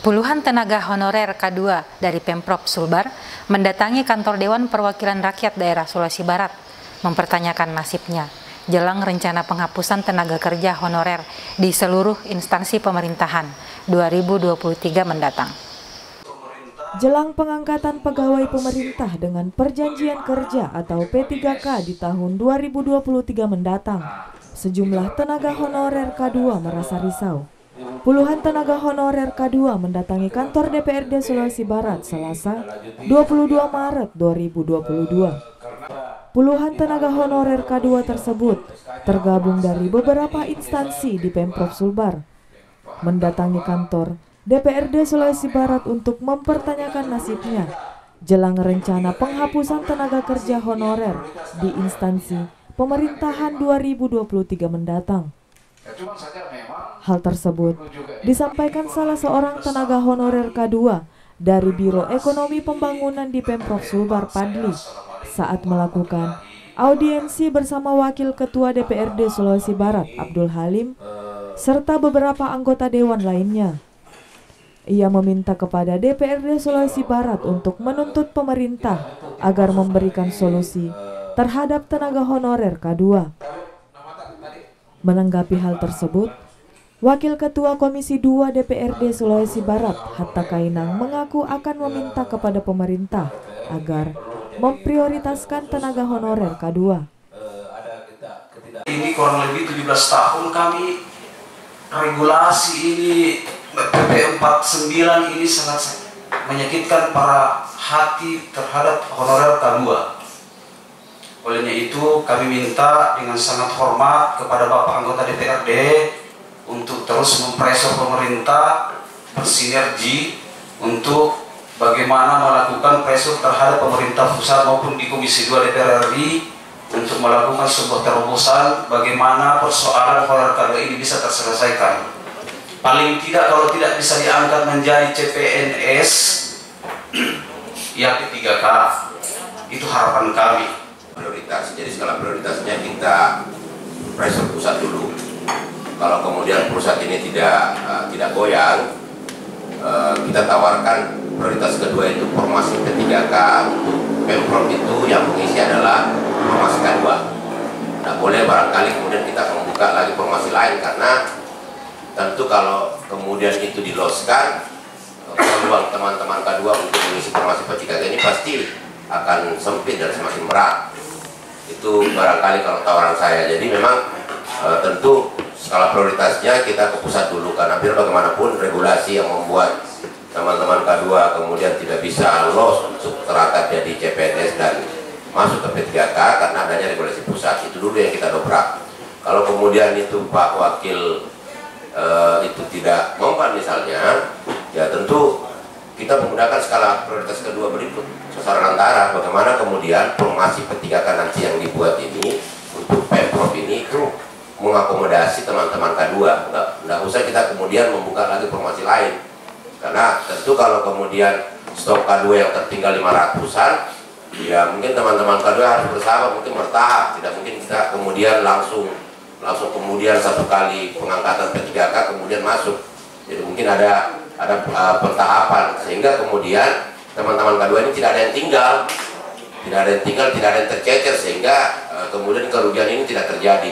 Puluhan tenaga honorer K2 dari Pemprov Sulbar mendatangi kantor Dewan Perwakilan Rakyat Daerah Sulawesi Barat mempertanyakan nasibnya jelang rencana penghapusan tenaga kerja honorer di seluruh instansi pemerintahan 2023 mendatang. Jelang pengangkatan pegawai pemerintah dengan perjanjian kerja atau P3K di tahun 2023 mendatang, sejumlah tenaga honorer K2 merasa risau. Puluhan tenaga honorer K2 mendatangi kantor DPRD Sulawesi Barat Selasa 22 Maret 2022. Puluhan tenaga honorer K2 tersebut tergabung dari beberapa instansi di Pemprov Sulbar mendatangi kantor DPRD Sulawesi Barat untuk mempertanyakan nasibnya jelang rencana penghapusan tenaga kerja honorer di instansi pemerintahan 2023 mendatang. Hal tersebut disampaikan salah seorang tenaga honorer K2 dari Biro Ekonomi Pembangunan di Pemprov Sulbar Padli saat melakukan audiensi bersama Wakil Ketua DPRD Sulawesi Barat Abdul Halim serta beberapa anggota dewan lainnya. Ia meminta kepada DPRD Sulawesi Barat untuk menuntut pemerintah agar memberikan solusi terhadap tenaga honorer K2. Menanggapi hal tersebut, Wakil Ketua Komisi 2 DPRD Sulawesi Barat Hatta Kainang mengaku akan meminta kepada pemerintah agar memprioritaskan tenaga honorer K2. Ini kurang lebih 17 tahun kami regulasi ini PP 49 ini sangat menyakitkan para hati terhadap honorer K2. Olehnya itu kami minta dengan sangat hormat kepada Bapak anggota DPRD untuk terus mempresor pemerintah bersinergi untuk bagaimana melakukan pressure terhadap pemerintah pusat maupun di Komisi 2 DPR RI untuk melakukan sebuah terobosan bagaimana persoalan honorer K2 ini bisa terselesaikan. Paling tidak kalau tidak bisa diangkat menjadi CPNS ya P3K, itu harapan kami. Prioritas, jadi skala prioritasnya kita pressure pusat dulu. Kalau kemudian pusat ini tidak goyang, kita tawarkan prioritas kedua itu formasi P3K untuk Pemprov itu yang mengisi adalah formasi K2. Nah boleh barangkali kemudian kita membuka lagi formasi lain karena tentu kalau kemudian itu diloskan peluang teman-teman K2 untuk mengisi formasi P3K ini pasti akan sempit dan semakin berat. Itu barangkali kalau tawaran saya. Jadi memang tentu skala prioritasnya kita ke pusat dulu karena biar bagaimanapun regulasi yang membuat teman-teman K2 kemudian tidak bisa lolos untuk terangkat jadi CPNS dan masuk ke P3K karena adanya regulasi pusat. Itu dulu yang kita dobrak. Kalau kemudian itu Pak Wakil itu tidak mempan misalnya, ya tentu kita menggunakan skala prioritas kedua berikut. Sasaran antara bagaimana kemudian formasi P3K nanti yang dibuat ini untuk Pemprov ini itu mengakomodasi teman-teman K2. Nggak usah kita kemudian membuka lagi formasi lain karena tentu kalau kemudian stok K2 yang tertinggal 500-an ya mungkin teman-teman K2 harus bersabar, mungkin bertahap, tidak mungkin kita kemudian langsung kemudian satu kali pengangkatan P3K kemudian masuk. Jadi mungkin ada pentahapan sehingga kemudian teman-teman K2 ini tidak ada yang tinggal, tidak ada yang tercecer sehingga kemudian kerugian ini tidak terjadi.